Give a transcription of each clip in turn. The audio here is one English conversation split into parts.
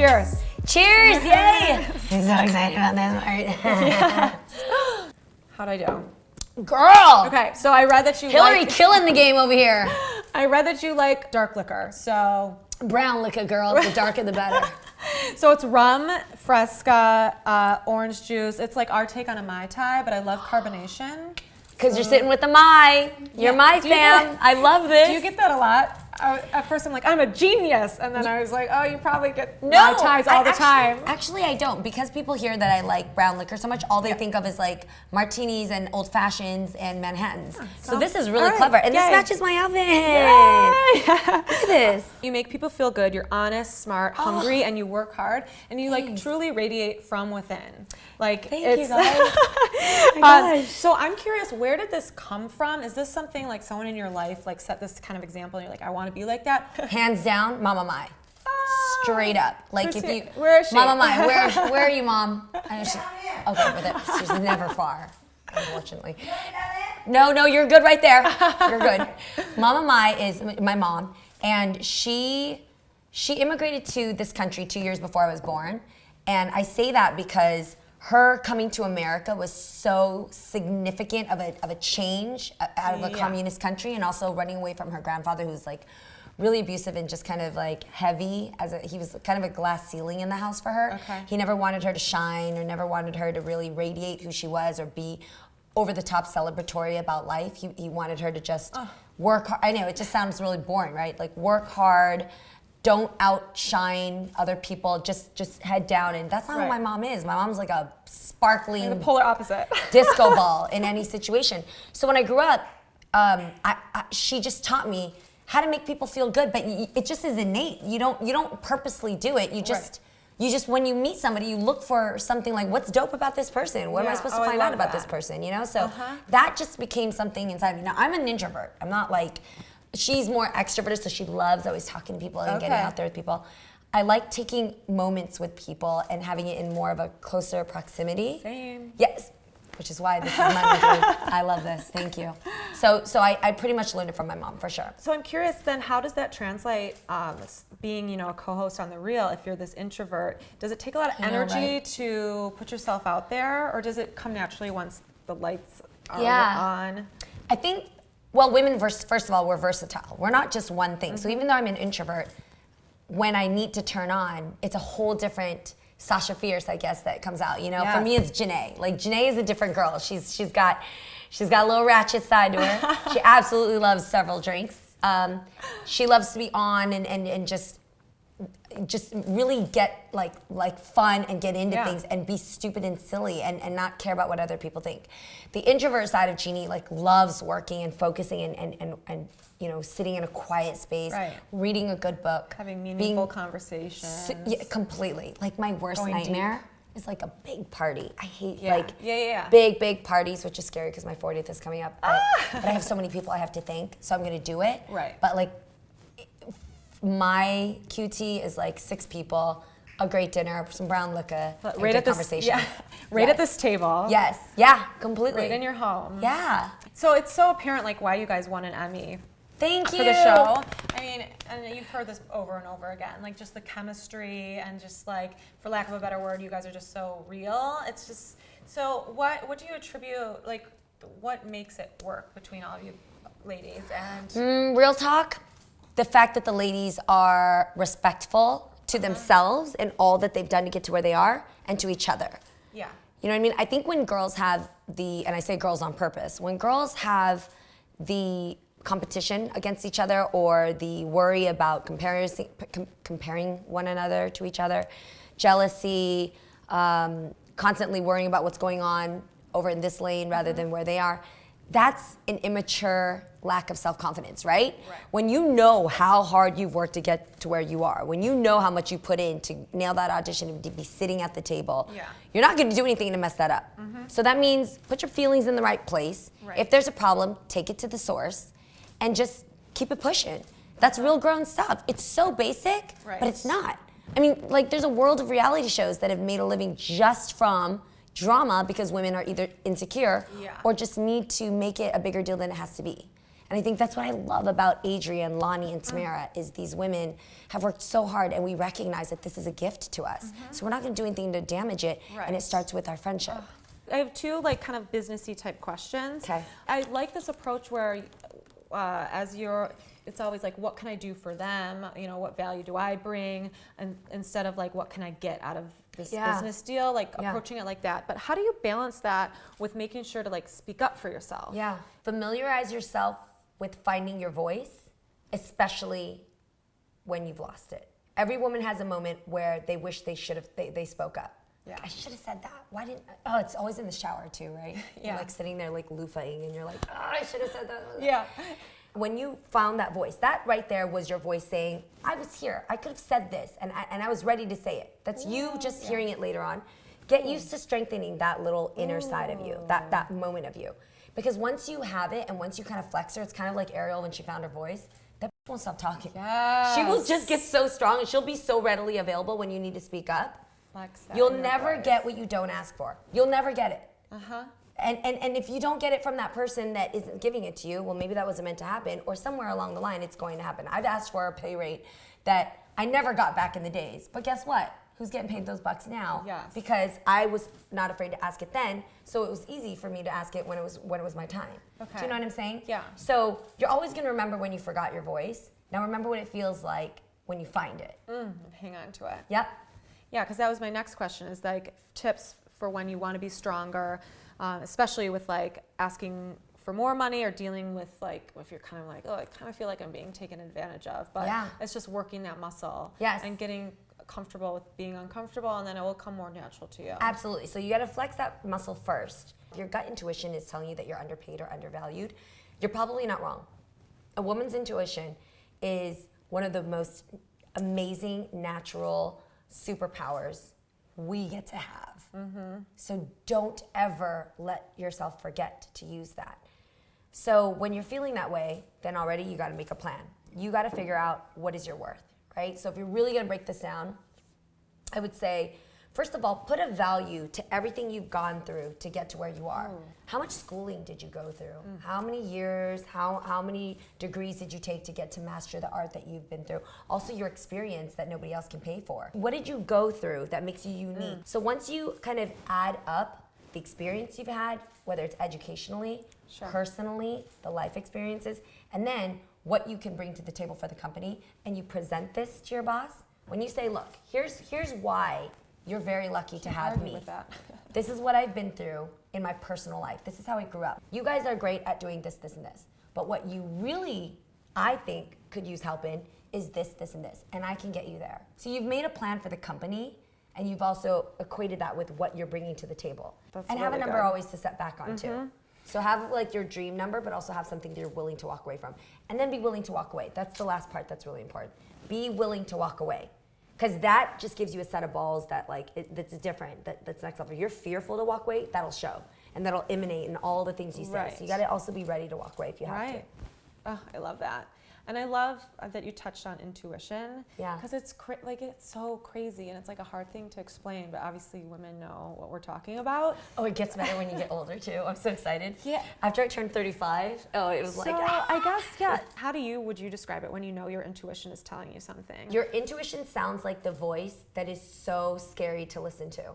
Cheers. Cheers, yay! I'm so excited about this part. Yes. How'd I do? Girl! Okay, so I read that you Hillary killing the game over here. I read that you like dark liquor, so. Brown liquor, girl. The darker the better. So it's rum, Fresca, orange juice. It's like our take on a Mai Tai, but I love carbonation. Because you're sitting with the Mai. You're my fam. I love this. Do you get that a lot? At first I'm like, I'm a genius. And then I was like, oh, you probably get Mai Tais all the time. Actually, I don't. Because people hear that I like brown liquor so much, all they think of is like martinis and old fashions and Manhattans. So this is really clever. And this matches my outfit. Look at this. You make people feel good. You're honest, smart, hungry, and you work hard. And you like truly radiate from within. Like, Thank you guys. Oh my gosh. So I'm curious, where did this come from? Is this something like someone in your life like set this kind of example and you're like, I want to be like that? Hands down, Mama Mai. Straight up. Like if you, where is she? Mama Mai, where are you, Mom? I know okay, but she's never far, unfortunately. No, you're good right there. You're good. Mama Mai is my mom, and she immigrated to this country 2 years before I was born, and I say that because her coming to America was so significant of a change out of a communist country, and also running away from her grandfather, who's like really abusive and just kind of like heavy. He was kind of a glass ceiling in the house for her. Okay. He never wanted her to shine, or never wanted her to really radiate who she was, or be over the top celebratory about life. He wanted her to just work hard. I know it just sounds really boring, right? Like work hard. Don't outshine other people, just head down. And that's not who my mom is. My mom's like a sparkling The polar opposite. disco ball in any situation. So when I grew up, she just taught me how to make people feel good, but it just is innate. You don't purposely do it. You just when you meet somebody, you look for something like, what's dope about this person? What am I supposed to find out about this person? You know, so that just became something inside me. Now I'm an introvert. I'm not like. She's more extroverted, so she loves always talking to people and getting out there with people. I like taking moments with people and having it in more of a closer proximity. Same. Yes, which is why this is my major. I love this. Thank you. So I pretty much learned it from my mom, for sure. So I'm curious then, how does that translate, being a co-host on The Real, if you're this introvert? Does it take a lot of energy to put yourself out there, or does it come naturally once the lights are on? I think, well, women, first of all, we're versatile. We're not just one thing. So even though I'm an introvert, when I need to turn on, it's a whole different Sasha Fierce, I guess, that comes out. You know, for me, it's Janae. Like Janae is a different girl. She's got a little ratchet side to her. She absolutely loves several drinks. She loves to be on and just really get like fun and get into things and be stupid and silly and not care about what other people think. The introvert side of Jeannie like loves working and focusing and sitting in a quiet space, reading a good book, having meaningful conversations. Yeah, completely. Like my worst nightmare is like a big party. I hate big parties, which is scary because my 40th is coming up. But I have so many people I have to thank, so I'm gonna do it. Right. But like my QT is like 6 people, a great dinner, some brown liquor, and good conversation. At this table. Yes. Yeah, completely. Right in your home. Yeah. So it's so apparent like why you guys won an Emmy. Thank you. For the show. I mean, and you've heard this over and over again, like just the chemistry and just like, for lack of a better word, you guys are just so real. It's just, so what do you attribute, like what makes it work between all of you ladies? And real talk, the fact that the ladies are respectful to themselves and all that they've done to get to where they are, and to each other. Yeah. You know what I mean? I think when girls have and I say girls on purpose, when girls have the competition against each other, or the worry about comparing one another to each other, jealousy, constantly worrying about what's going on over in this lane rather than where they are, that's an immature lack of self-confidence, right? When you know how hard you've worked to get to where you are, when you know how much you put in to nail that audition and to be sitting at the table, you're not going to do anything to mess that up. So that means put your feelings in the right place. If there's a problem, take it to the source and just keep it pushing. That's real grown stuff. It's so basic, but it's not. I mean, like there's a world of reality shows that have made a living just from drama because women are either insecure or just need to make it a bigger deal than it has to be. And I think that's what I love about Adrienne, Lonnie, and Tamara is these women have worked so hard and we recognize that this is a gift to us. So we're not gonna do anything to damage it, and it starts with our friendship. I have two like kind of businessy type questions. Okay. I like this approach where it's always like, what can I do for them? You know, what value do I bring? And instead of like, what can I get out of this business deal? Like approaching it like that. But how do you balance that with making sure to like speak up for yourself? Yeah. Familiarize yourself with finding your voice, especially when you've lost it. Every woman has a moment where they wish they should have, they spoke up. Yeah. I should have said that. Why didn't, oh, it's always in the shower too, right? Yeah. You're like sitting there like loofahing and you're like, oh, I should have said that. Yeah. When you found that voice, that right there was your voice saying, I was here, I could have said this, and I was ready to say it. That's you just hearing it later on. Get used to strengthening that little inner side of you, that moment of you. Because once you have it, and once you kind of flex her, it's kind of like Ariel when she found her voice, that won't stop talking. Yes. She will just get so strong, and she'll be so readily available when you need to speak up. You'll never get what you don't ask for. You'll never get it. And if you don't get it from that person that isn't giving it to you, well, maybe that wasn't meant to happen, or somewhere along the line it's going to happen. I've asked for a pay rate that I never got back in the days, but guess what? Who's getting paid those bucks now? Yes. Because I was not afraid to ask it then, so it was easy for me to ask it when it was my time. Okay. Do you know what I'm saying? Yeah. So you're always going to remember when you forgot your voice. Now remember what it feels like when you find it. Hang on to it. Yep. Yeah, because that was my next question is like tips for when you want to be stronger, especially with like asking for more money or dealing with like if you're kind of like, oh, I kind of feel like I'm being taken advantage of. But it's just working that muscle and getting comfortable with being uncomfortable, and then it will come more natural to you. Absolutely. So you got to flex that muscle first. If your gut intuition is telling you that you're underpaid or undervalued, you're probably not wrong. A woman's intuition is one of the most amazing natural superpowers we get to have. So don't ever let yourself forget to use that. So when you're feeling that way, then already you got to make a plan. You got to figure out what is your worth, right? So if you're really going to break this down, I would say, first of all, put a value to everything you've gone through to get to where you are. How much schooling did you go through? How many years, how many degrees did you take to get to master the art that you've been through? Also your experience that nobody else can pay for. What did you go through that makes you unique? So once you kind of add up the experience you've had, whether it's educationally, personally, the life experiences, and then what you can bring to the table for the company, and you present this to your boss, when you say, look, here's why you're very lucky to have me. With that. This is what I've been through in my personal life. This is how I grew up. You guys are great at doing this, this, and this. But what you really, I think, could use help in is this, this, and this. And I can get you there. So you've made a plan for the company, and you've also equated that with what you're bringing to the table. That's and have a really number good. always to set back on too. So have like your dream number, but also have something that you're willing to walk away from. And then be willing to walk away. That's the last part that's really important. Be willing to walk away. Because that just gives you a set of balls that like, that's different, that's next level. If you're fearful to walk away, that'll show. And that'll emanate in all the things you say. Right. So you gotta also be ready to walk away if you have to. Oh, I love that. And I love that you touched on intuition. Yeah. Because it's it's so crazy and it's like a hard thing to explain, but obviously women know what we're talking about. Oh, it gets better when you get older too. I'm so excited. Yeah. After I turned 35, oh, it was So like, I guess, how would you describe it when you know your intuition is telling you something? Your intuition sounds like the voice that is so scary to listen to.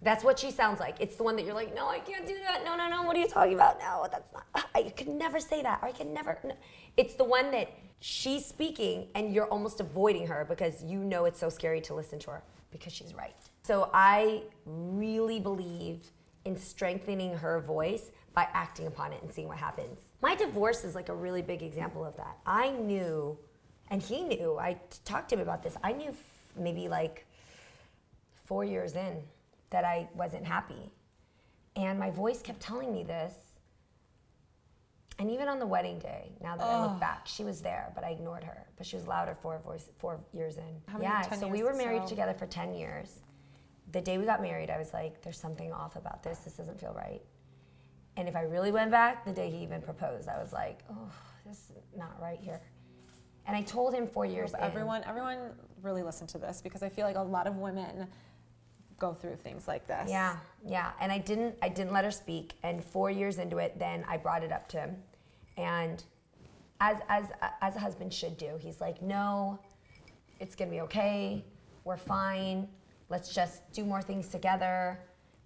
That's what she sounds like. It's the one that you're like, no, I can't do that. No, what are you talking about? No, that's not, I could never say that. Or I can never, no. It's the one that she's speaking and you're almost avoiding her because you know it's so scary to listen to her because she's right. So I really believe in strengthening her voice by acting upon it and seeing what happens. My divorce is like a really big example of that. I knew, and he knew, I talked to him about this, I knew maybe like 4 years in that I wasn't happy. And my voice kept telling me this. And even on the wedding day, now that I look back, she was there, but I ignored her. But she was louder 4 years in. How many, 10 so years we were married so? together for 10 years. The day we got married, I was like, there's something off about this. This doesn't feel right. And if I really went back, the day he even proposed, I was like, oh, this is not right here. And I told him 4 years in. Everyone really listen to this because I feel like a lot of women go through things like this. Yeah. And I didn't let her speak. And 4 years into it, then I brought it up to him. And as a husband should do, he's like, no, it's gonna be okay. We're fine. Let's just do more things together.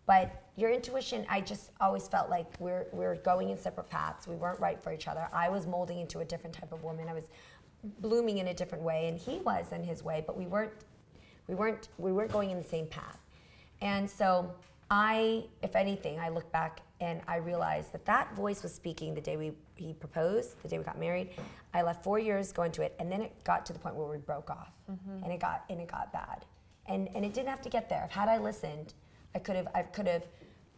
But your intuition, I just always felt like we're going in separate paths. We weren't right for each other. I was molding into a different type of woman. I was blooming in a different way, and he was in his way, but we weren't going in the same path. And so if anything, I look back and I realized that voice was speaking the day he proposed, the day we got married. I left 4 years going to it, and then it got to the point where we broke off, and it got bad, and it didn't have to get there. Had I listened, I could have.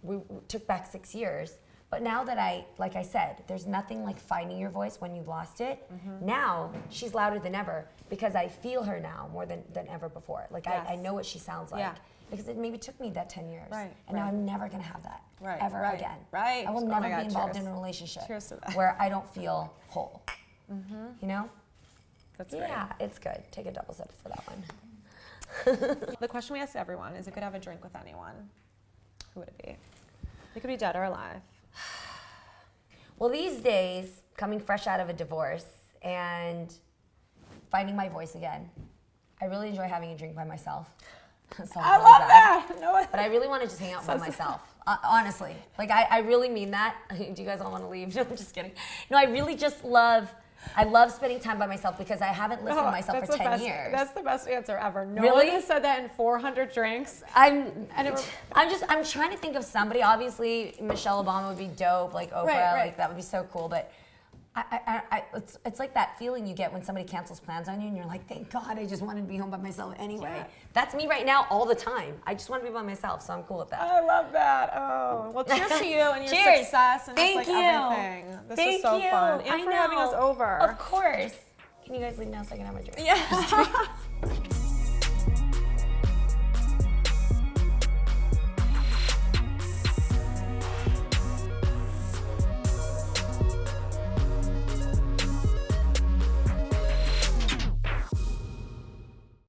We took back 6 years, but now that like I said, there's nothing like finding your voice when you've lost it. Now she's louder than ever because I feel her now more than ever before. Like Yes. I know what she sounds like. Yeah. Because it maybe took me that 10 years. Right, and now I'm never gonna have that ever right, again. right. I will Oh never my be God, involved cheers. in a relationship Cheers to that. where I don't feel whole. You know? That's great. Yeah, it's good. Take a double sip for that one. The question we ask everyone is, if you could have a drink with anyone, who would it be? It could be dead or alive. Well, these days, coming fresh out of a divorce and finding my voice again, I really enjoy having a drink by myself. I love that. No, But I really want to just hang out by myself. Honestly. Like, I really mean that. Do you guys all want to leave? No, I'm just kidding. No, I really just love spending time by myself because I haven't listened to myself for 10 years. That's the best answer ever. No Really? one has said that in 400 drinks. I'm trying to think of somebody. Obviously, Michelle Obama would be dope, like Oprah, Right. like that would be so cool. But it's like that feeling you get when somebody cancels plans on you, and you're like, thank God, I just wanted to be home by myself anyway. Yeah. That's me right now all the time. I just want to be by myself, so I'm cool with that. I love that. Oh, well, cheers to you and your Cheers. success and Thank just like you. everything. This Thank was so you. fun. And I for having us know. over. Of course. Can you guys leave now so I can have my drink? Yeah.